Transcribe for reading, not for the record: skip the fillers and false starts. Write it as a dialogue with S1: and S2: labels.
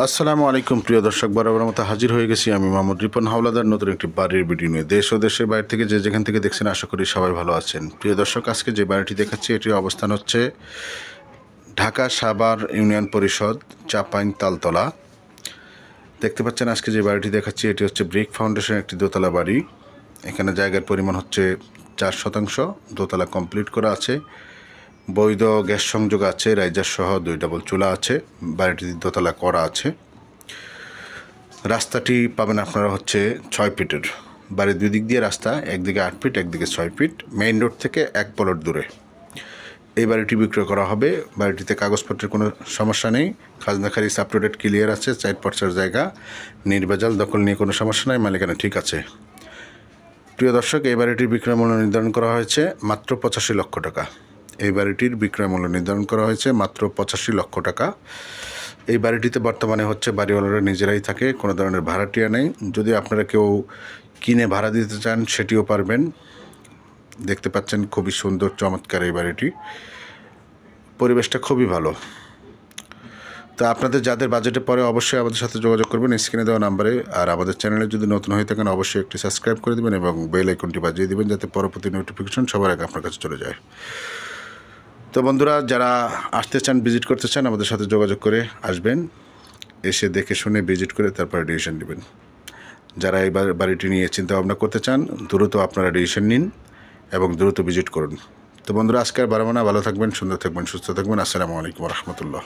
S1: আসসালামু আলাইকুম প্রিয় দর্শক, বরাবর মতো হাজির হয়ে গেছি আমি মোহাম্মদ রিপন হাওলাদার নতুন একটি বাড়ির ভিডিও নিয়ে। দেশ ও দেশের বাইরে থেকে যে যেখান থেকে দেখছেন আশা করি সবাই ভালো আছেন। প্রিয় দর্শক, আজকে যে বাড়িটি দেখাচ্ছি এটির অবস্থান হচ্ছে ঢাকা সাভার ইউনিয়ন পরিষদ চাপাইন তালতলা। দেখতে পাচ্ছেন আজকে যে বাড়িটি দেখাচ্ছি এটি হচ্ছে ব্রিক ফাউন্ডেশন একটি দোতলা বাড়ি। এখানে জায়গার পরিমাণ হচ্ছে 4%, দোতলা কমপ্লিট করা আছে, বৈধ গ্যাস সংযোগ আছে, রাইজার সহ 2 ডাবল চুলা আছে, বাড়িটি দোতলা করা আছে। রাস্তাটি পাবেন আপনারা হচ্ছে 6 ফিটের। বাড়ির দুই দিক দিয়ে রাস্তা, একদিকে 8 ফিট একদিকে 6 ফিট, মেইন রোড থেকে 1 প্লট দূরে এই বাড়িটি বিক্রয় করা হবে। বাড়িটিতে কাগজপত্রের কোনো সমস্যা নেই, খাজনা খারিজ আপ টু ডেট ক্লিয়ার আছে, 4 পর্চার জায়গা, নির্ভেজাল, দখল নিয়ে কোনো সমস্যা নাই, মালিকানা ঠিক আছে। প্রিয় দর্শক, এই বাড়িটির বিক্রয় মূল্য নির্ধারণ করা হয়েছে মাত্র 85 লক্ষ টাকা। এই বাড়িটির বিক্রয় মূল্য নির্ধারণ করা হয়েছে মাত্র 85 লক্ষ টাকা। এই বাড়িটিতে বর্তমানে হচ্ছে বাড়িওয়ালারা নিজেরাই থাকে, কোনো ধরনের ভাড়াটিয়া নেই। যদি আপনারা কেউ কিনে ভাড়া দিতে চান সেটিও পারবেন। দেখতে পাচ্ছেন খুবই সুন্দর চমৎকার এই বাড়িটি, পরিবেশটা খুবই ভালো। তো আপনাদের যাদের বাজেটে পড়ে অবশ্যই আমাদের সাথে যোগাযোগ করবেন স্ক্রিনে দেওয়া নাম্বারে। আর আমাদের চ্যানেলে যদি নতুন হয়ে থাকেন অবশ্যই একটি সাবস্ক্রাইব করে দেবেন এবং বেল আইকনটি বাজিয়ে দেবেন যাতে পরবর্তী নোটিফিকেশন সবার আগে আপনার কাছে চলে যায়। তো বন্ধুরা, যারা আসতে চান, ভিজিট করতে চান, আমাদের সাথে যোগাযোগ করে আসবেন, এসে দেখে শুনে ভিজিট করে তারপরে ডিসিশন নেবেন। যারা এই বাড়িটি নিয়ে চিন্তা ভাবনা করতে চান দ্রুত আপনারা ডিসিশন নিন এবং দ্রুত ভিজিট করুন। তো বন্ধুরা, আজকে আর বাড়াবো না, ভালো থাকবেন, সুন্দর থাকবেন, সুস্থ থাকবেন। আসসালামু আলাইকুম রহমতুল্লাহ।